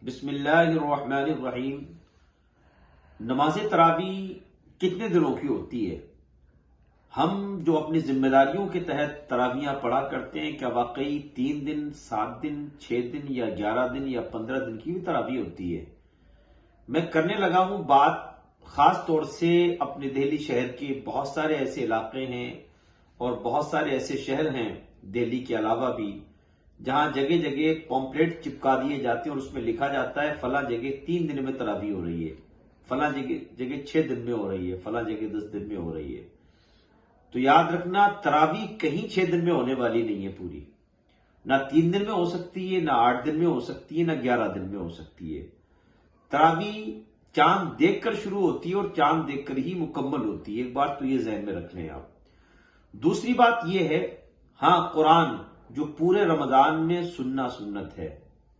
بسم اللہ الرحمن الرحیم۔ نماز تراویح کتنے دنوں کی ہوتی ہے؟ ہم جو اپنی ذمہ داریوں کے تحت تراویحاں پڑھا کرتے ہیں، کیا واقعی 3 دن، 7 دن، 6 دن یا 11 دن یا 15 دن کی بھی تراویح ہوتی ہے؟ میں کرنے لگا ہوں بات خاص طور سے اپنے دہلی شہر کے بہت سارے ایسے علاقے ہیں اور بہت سارے ایسے شہر ہیں دہلی کے علاوہ بھی، جہاں جگہ جگہ پومپلیٹ چپکا دیے جاتے ہیں اور اس میں لکھا جاتا ہے فلاں جگہ 3 دن میں تراویح ہو رہی ہے، فلاں جگہ 6 دن میں ہو رہی ہے، فلاں جگہ 10 دن میں ہو رہی ہے۔ تو یاد رکھنا، تراویح کہیں 6 دن میں ہونے والی نہیں ہے پوری، نہ 3 دن میں ہو سکتی ہے، نہ 8 دن میں ہو سکتی ہے، نہ 11 دن میں ہو سکتی ہے۔ تراویح چاند دیکھ کر شروع ہوتی ہے اور چاند دیکھ کر ہی مکمل ہوتی ہے، ایک بات تو یہ ذہن میں رکھ لیں آپ۔ دوسری بات یہ ہے، ہاں قرآن جو پورے رمضان میں سننا سنت ہے،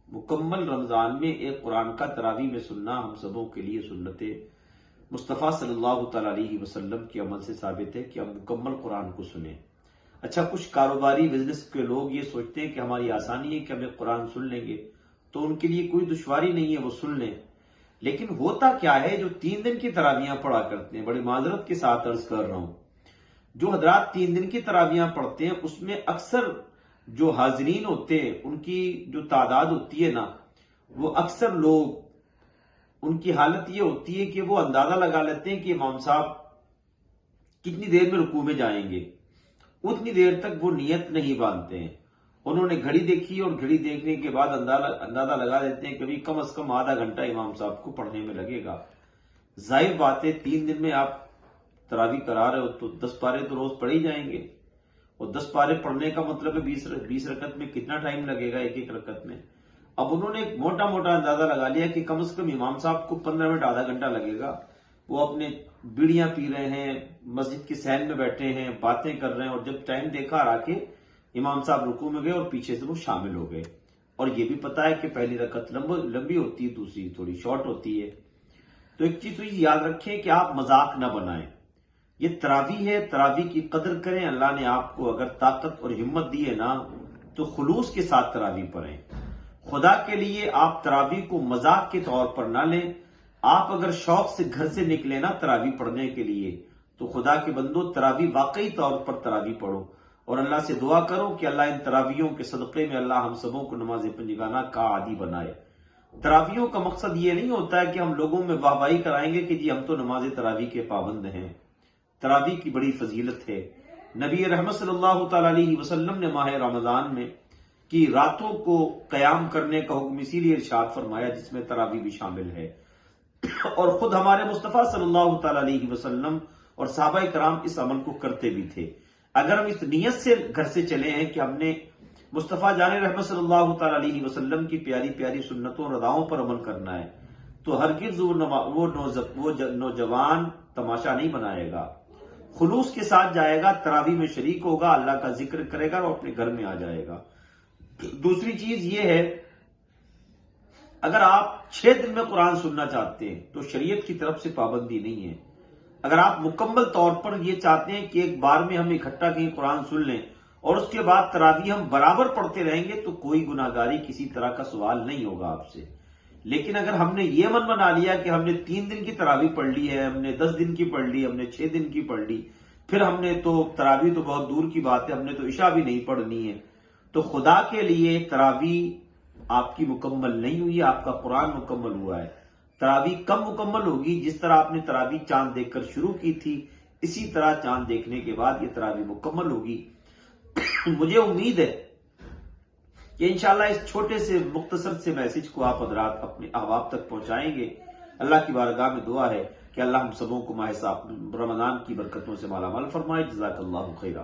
مکمل رمضان میں ایک قرآن کا تراویح میں سننا ہم سبوں کے لیے سنت ہے۔ مصطفیٰ صلی اللہ تعالیٰ علیہ وسلم کے عمل سے ثابت ہے کہ ہم مکمل قرآن کو سنیں۔ اچھا، کچھ کاروباری بزنس کے لوگ یہ سوچتے ہیں کہ ہماری آسانی ہے کہ ہم ایک قرآن سن لیں گے، تو ان کے لیے کوئی دشواری نہیں ہے، وہ سن لیں۔ لیکن ہوتا کیا ہے، جو 3 دن کی تراویحاں پڑھا کرتے ہیں، بڑی معذرت کے ساتھ عرض کر رہا ہوں، جو حضرات 3 دن کی تراویحاں پڑھتے ہیں، اس میں اکثر جو حاضرین ہوتے ہیں ان کی جو تعداد ہوتی ہے نا، وہ اکثر لوگ ان کی حالت یہ ہوتی ہے کہ وہ اندازہ لگا لیتے ہیں کہ امام صاحب کتنی دیر میں رکوع میں جائیں گے، اتنی دیر تک وہ نیت نہیں باندھتے ہیں۔ انہوں نے گھڑی دیکھی اور گھڑی دیکھنے کے بعد اندازہ لگا دیتے ہیں کہ کم از کم آدھا گھنٹہ امام صاحب کو پڑھنے میں لگے گا۔ ظاہر بات ہے 3 دن میں آپ تراویح کرا رہے ہو تو 10 پارے تو روز پڑھ ہی جائیں گے، اور 10 پارے پڑھنے کا مطلب ہے 20 رکعت میں کتنا ٹائم لگے گا ایک رکعت میں۔ اب انہوں نے ایک موٹا اندازہ لگا لیا کہ کم از کم امام صاحب کو 15 منٹ آدھا گھنٹہ لگے گا، وہ اپنے بیڑیاں پی رہے ہیں، مسجد کے صحن میں بیٹھے ہیں، باتیں کر رہے ہیں، اور جب ٹائم دیکھا آ کے امام صاحب رکوع میں گئے اور پیچھے سے وہ شامل ہو گئے۔ اور یہ بھی پتا ہے کہ پہلی رکعت لمبی ہوتی ہے، دوسری تھوڑی شارٹ ہوتی ہے۔ تو ایک چیز تو یہ یاد رکھیں کہ آپ مذاق نہ بنائیں، یہ تراویح ہے، تراویح کی قدر کریں۔ اللہ نے آپ کو اگر طاقت اور ہمت دی ہے نا، تو خلوص کے ساتھ تراویح پڑھیں۔ خدا کے لیے آپ تراویح کو مذاق کے طور پر نہ لیں۔ آپ اگر شوق سے گھر سے نکلے نا تراویح پڑھنے کے لیے، تو خدا کے بندو تراویح واقعی طور پر تراویح پڑھو، اور اللہ سے دعا کرو کہ اللہ ان تراویحوں کے صدقے میں اللہ ہم سبوں کو نماز پنجگانہ کا عادی بنائے۔ تراویحوں کا مقصد یہ نہیں ہوتا ہے کہ ہم لوگوں میں واہواہی کرائیں گے کہ جی ہم تو نماز تراویح کے پابند ہیں۔ تراویح کی بڑی فضیلت ہے۔ نبی رحمت صلی اللہ تعالیٰ علیہ وسلم نے ماہ رمضان میں کی راتوں کو قیام کرنے کا حکم اسی لیے ارشاد فرمایا، جس میں تراویح بھی شامل ہے۔ اور خود ہمارے مصطفیٰ صلی اللہ تعالیٰ علیہ وسلم اور صحابہ کرام اس عمل کو کرتے بھی تھے۔ اگر ہم اس نیت سے گھر سے چلے ہیں کہ ہم نے مصطفیٰ جان رحمت صلی اللہ تعالیٰ علیہ وسلم کی پیاری پیاری سنتوں اور اداؤں پر عمل کرنا ہے، تو ہرگز وہ نوجوان تماشا نہیں بنائے گا، خلوص کے ساتھ جائے گا، تراویح میں شریک ہوگا، اللہ کا ذکر کرے گا اور اپنے گھر میں آ جائے گا۔ دوسری چیز یہ ہے، اگر آپ 6 دن میں قرآن سننا چاہتے ہیں تو شریعت کی طرف سے پابندی نہیں ہے۔ اگر آپ مکمل طور پر یہ چاہتے ہیں کہ ایک بار میں ہم اکٹھا کہیں قرآن سن لیں اور اس کے بعد تراویح ہم برابر پڑھتے رہیں گے، تو کوئی گناہگاری کسی طرح کا سوال نہیں ہوگا آپ سے۔ لیکن اگر ہم نے یہ من بنا لیا کہ ہم نے 3 دن کی تراویح پڑھ لی ہے، ہم نے 10 دن کی پڑھ لی، ہم نے 6 دن کی پڑھ لی، پھر ہم نے تو تراویح تو بہت دور کی بات ہے، ہم نے تو عشاء بھی نہیں پڑھنی ہے، تو خدا کے لیے تراویح آپ کی مکمل نہیں ہوئی، آپ کا قرآن مکمل ہوا ہے۔ تراویح کم مکمل ہوگی، جس طرح آپ نے تراویح چاند دیکھ کر شروع کی تھی، اسی طرح چاند دیکھنے کے بعد یہ تراویح مکمل ہوگی۔ مجھے امید ہے کہ انشاءاللہ اس چھوٹے سے مختصر سے میسج کو آپ حضرات اپنے احباب تک پہنچائیں گے۔ اللہ کی بارگاہ میں دعا ہے کہ اللہ ہم سبوں کو ماہ رمضان کی برکتوں سے مالا مال فرمائے۔ جزاک اللہ خیرہ۔